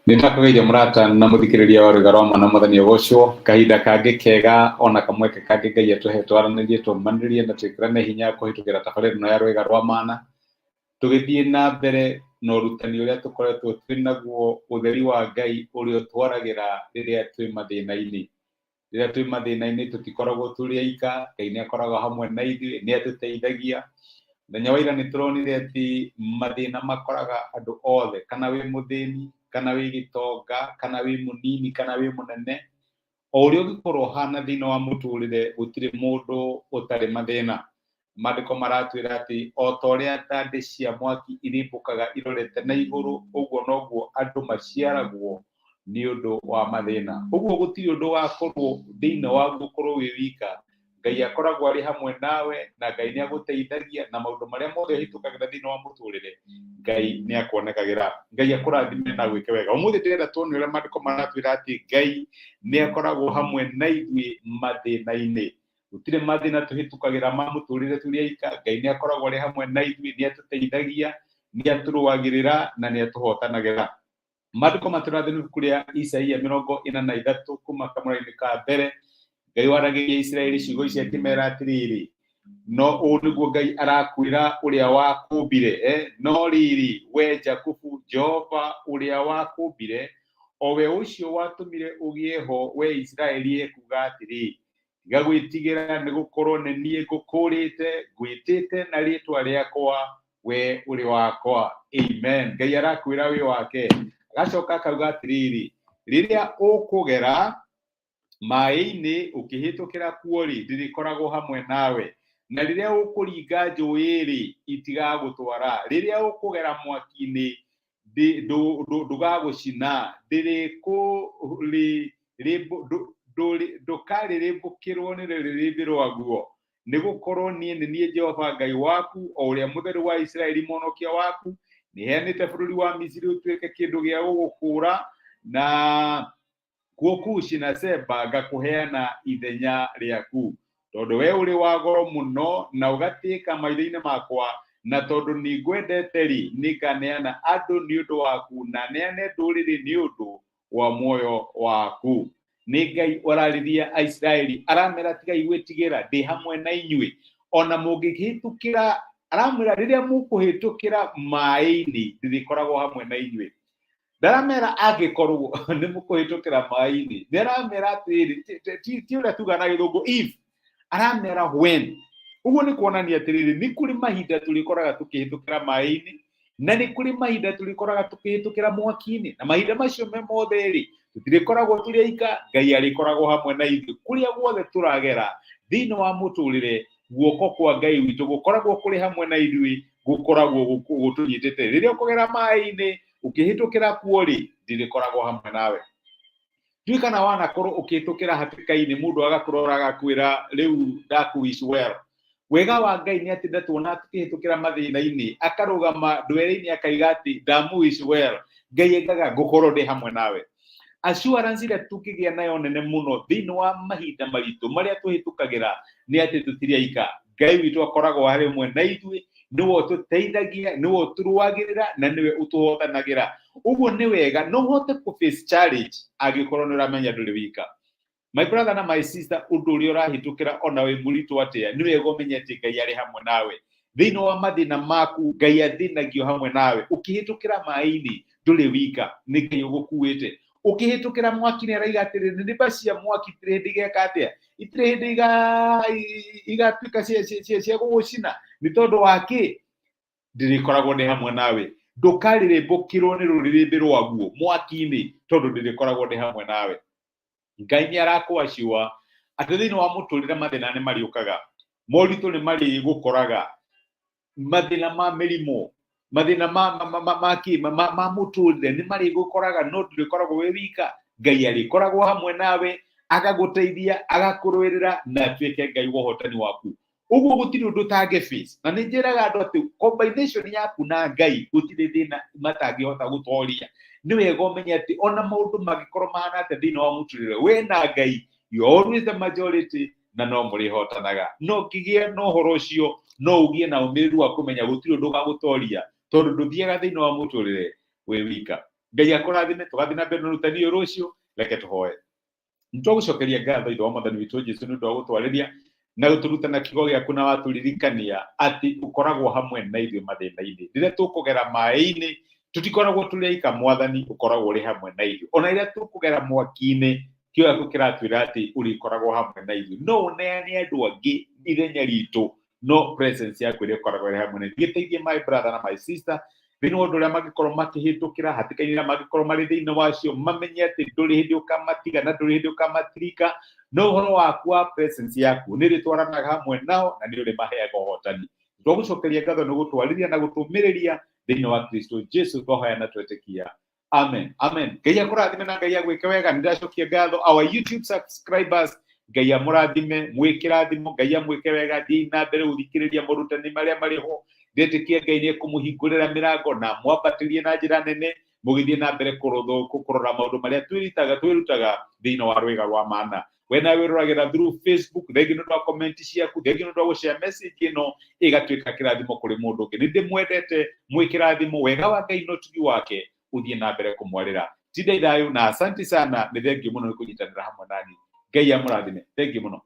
Nitakugeithia murata na muthikiriria wa Rugaroma na muthani gocwo kahinda kangi kega ona kamweke kangi Ngai atuhe twaranirie tumanirie na twikirane hinya kuhitukira tabarĩra no ya Rwĩga rwa Mana tugithie na mbere na urutani uria tukoretwo twinaguo utheri wa Ngai uria twaragira riria twi mathina-ini. Riria twi mathina-ini tutikoragwo turi aika, Ngai ni akoragwo hamwe na ithuĩ, ni atuteithagia. Muthenya wa ira ni turonire ati mathina makoraga andu othe, kana wi muthĩni, kana wi gitonga, kana wi munini, kana wi munene, o uria ungikorwo hana thina wa muturire gutire mundu utari mathina. Maandiko maratwira ati o ta uria tandĩ cia mwaki irimbukaga irorete na iguru, uguo noguo andu maciaragwo ni undu wa mathina. Uguo gutiri undu wakorwo thiini wa gukorwo wi wika, Ngai akoragwo ari hamwe nawe na Ngai ni aguteithagia na maundu maria mothe hitukagira thiini wa muturire, Ngai ni akwonekagira. Ngai akurathime na gwike wega. Umuthi ndirenda tuone uria maandiko maratwira ati Ngai ni akoragwo hamwe na ithuĩ mathina-ini. Gutire mathina tuhitukagira ma muturire turi aika, Ngai ni akoragwo ari hamwe na ithuĩ, ni atuteithagia, ni aturũagĩrĩra na ni atuhotanagira. Maandiko matũrathĩra kuria Isaia 43 kuma kamũra-inĩ ka mbere, Ngai waragiria Israeli ciugo ici akimera atiriri, no ũũ nĩguo Ngai arakwĩra ũrĩa wakũmbire, no riri we Jakubu, Jehova ũrĩa wakũmbire, o we ũcio watũmire ũgĩe ho we Israeli ekuga atĩrĩ, tiga gwĩtigĩra nĩ gũkorwo nĩ niĩ ngũkũrĩte, ngwĩtĩte na rĩĩtwa rĩakwa we ũrĩ wakwa. Amen. Ngai arakwĩra wĩ wake. Agacoka akauga atĩrĩrĩ, rĩrĩa ũkũgera maĩ-inĩ ũkĩhĩtũkĩra kuo-rĩ, ndĩrĩkoragwo hamwe nawe, na rĩrĩa ũkũringa njũĩ-rĩ itigagũtwara, rĩrĩa ũkũgera mwaki-inĩ ndũgagũcina, ndũkarĩrĩmbũkĩrwo nĩ rũrĩrĩmbĩ rwaguo, nĩ gũkorwo niĩ nĩ niĩ Jehova Ngai waku, o ũrĩa mũtheru wa Isiraeli mũhonokia waku, nĩheanĩte bũrũri wa Misiri ũtuĩke kĩndũ gĩa gũgũkũũra, na kuo Kushi na Seba ngakũheana ithenya rĩaku, tondũ we ũrĩ wa goro mũno na ũgatĩĩka maitho-inĩ makwa, na tondũ nĩ ngwendete-rĩ, nĩnganeana andũ nĩ ũndũ waku na neane ndũrĩrĩ nĩ ũndũ wa muoyo waku. Nĩ Ngai ũrarĩria Aisiraeli, aramera tigai gwĩtigĩra, ndĩ hamwe na inyuĩ, ona mũngĩhĩtũkĩra, aramera rĩrĩa mũkũhĩtũkĩra maĩ-inĩ ndĩrĩkoragwo hamwe na inyuĩ. Ndaramera angĩkorwo nĩ mũkũhĩtũkĩra maĩ-inĩ, ndaramera atĩrĩrĩ, ti ũrĩa tuga na gĩthũngũ if, aramera when. Ũguo nĩ kuonania atĩrĩrĩ, nĩ kũrĩ mahinda tũrĩkoraga tũkĩhĩtũkĩra maĩ-inĩ, na nĩ kũrĩ mahinda tũrĩkoraga tũkĩhĩtũkĩra mwaki-inĩ, na mahinda macio me mothe-rĩ tũtirĩkoragwo tũrĩ aika, Ngai arĩkoragwo hamwe na ithuĩ. Kũrĩa guothe tũragera thĩinĩ wa mũtũrĩre, guoko kwa Ngai witũ gũkoragwo kũrĩ hamwe na ithuĩ, gũkoragwo gũtũnyitĩte. Rĩrĩa ũkũgera maĩ-inĩ ukihĩtũkĩra kuo-rĩ ndĩrĩkoragwo hamwe nawe. Ndiũĩ kana wanakorwo ukihĩtũkĩra hatĩka-inĩ mũndũ agakũrora agakwĩra rĩu ndaku-wish well. Wega wa Ngai nĩ atĩ ndatuona tukĩhĩtũkĩra mathĩna-inĩ akarũgama ndwere-inĩ akaiga atĩ ndamu-wish well, Ngai endaga ngũkorwo ndĩ hamwe nawe. Assurance ĩrĩa tũkĩgĩa nayo nene mũno thĩinĩ wa mahinda maritũ marĩa tũhĩtũkagĩra nĩ atĩ tũtirĩ aika. Ngai witũ akoragwo harĩ hamwe na ithuĩ, nĩwe ũtũteithagia, nĩwe ũtũrũagĩrĩra na nĩwe ũtũhotanagĩra. Ũguo nĩ wega no ũhote kũ-face challenge angĩkorwo nĩ ũramenya ndũrĩ wika. My brother na my sister, ũndũ ũrĩa ũrahĩtũkĩra ona wĩ mũritũ atĩa, nĩ wega ũmenye atĩ Ngai arĩ hamwe nawe. Thĩinĩ wa mathĩna maku Ngai athĩnagio hamwe nawe. Ũkĩhĩtũkĩra maĩ-inĩ ndũrĩ wika, nĩ Ngai ũgũkuĩte. Ũkĩhĩtũkĩra mwaki-inĩ araiga atĩrĩ, nĩmba cia mwaki itirĩ hĩndĩ igeka atĩa, itirĩ hĩndĩ igatuĩka cia gũgũcina, nĩ tondũ wa kĩ? Ndĩrĩkoragwo ndĩ hamwe nawe. Ndũkarĩrĩmbũkĩrwo nĩ rũrĩrĩmbĩ rwaguo mwaki-inĩ, tondũ ndĩrĩkoragwo ndĩ hamwe nawe. Ngai nĩ arakũaciwa atĩ thĩinĩ wa mũtũrĩre mathĩna nĩ marĩũkaga, moritũ nĩ marĩgũkoraga, mathĩna ma mĩrimũ, mathĩna ma mũtũrĩre nĩ marĩgũkoraga, no ndũrĩkoragwo wĩ wika. Ngai arĩkoragwo hamwe nawe, agagũteithia, agakũrũĩrĩra na atuĩke Ngai wa ũhotani waku. Ũguo gũtirĩ ũndũ ũtangĩ-face, na nĩ njĩraga andũ atĩ combination yaku na Ngai gũtirĩ thĩna matangĩhota gũtoria. Nĩ wega ũmenye atĩ ona maũndũ mangĩkorwo mahana atĩa thĩinĩ wa mũtũrĩre, we na Ngai you always the majority, na no mũrĩhotanaga. No ngĩgĩa na ũhoro ũcio, no ũgĩe na ũmĩrĩru wa kũmenya gũtirĩ ũndũ ũgagũtoria, tondũ ndũthiaga thĩinĩ wa mũtũrĩre wĩ wika. Ngai akũrathime tugathie na mbere na rutani rũcio. Reke tũhoe. Nĩtũgũcokeria ngatho ithe wa Mwathani witũ Jesũ nĩ ũndũ wa gũtwarĩria na gũtũrutana kiugo gĩaku na watũririkania atĩ ũkoragwo hamwe na ithuĩ mathĩna-inĩ. Rĩrĩa tũkũgera maĩ-inĩ tũtikoragwo tũrĩ aika Mwathani, ũkoragwo ũrĩ hamwe na ithuĩ. Ona rĩrĩa tũkũgera mwaki-inĩ kĩo gĩaku kĩratwĩra atĩ ũrĩkoragwo hamwe na ithuĩ. No ũneane andũ angĩ ithenya ritũ, no presence yaku ĩrĩa ĩkoragwo ĩrĩ hamwe na ithuĩ. Gĩteithie my brother na my sister thĩinĩ wa ũndũ ũrĩa mangĩkorwo makĩhĩtũkĩra, hatĩka-inĩ iria mangĩkorwo marĩ thĩinĩ wacio, mamenye atĩ ndũrĩ hĩndĩ ũkamatiga na ndũrĩ hĩndĩ ũkamatirika. No ũhoro waku wa presence yaku nĩ rĩtwaranaga hamwe nao na nĩ ũrĩ maheaga ũhotani. Twagũcokeria ngatho nĩ gũtwarĩria na gũtũmĩrĩria thĩinĩ wa Kristo Jesũ twahoya na twetĩkia. Amen. Amen. Ngai akũrathime na Ngai agwĩke wega. Nĩndĩracokia ngatho our YouTube subscribers. Ngai amũrathime, mwĩkĩrathimo, Ngai amwĩke wega, thiĩ na mbere gũthikĩrĩria morutani marĩa marĩ ho. Ndetĩkia Ngai nĩ kũmũhingũrĩra mĩrango na mwambatĩrie na njĩra nene, mũgĩthiĩ na mbere kũrora maũndũ marĩa twĩrutaga thĩinĩ wa rwĩga rwa mana. We nawe wĩroragĩra through Facebook, thengiũ nĩ ũndũ wa comment ciaku, thengiũ nĩ ũndũ wa gũshare message ĩno ĩgatuĩka kĩrathimo kũrĩ mũndũ ũngĩ. Nĩ ndĩmwendete, mwĩkĩrathimo, wega wa Ngai na ũtugi wake ũthiĩ na mbere kũmwarĩra. Tinda ithayũ na asante sana, nĩ thengiũ mũno nĩ kũnyitanĩra hamwe nani. Ngai amũrathime, thengiũ mũno.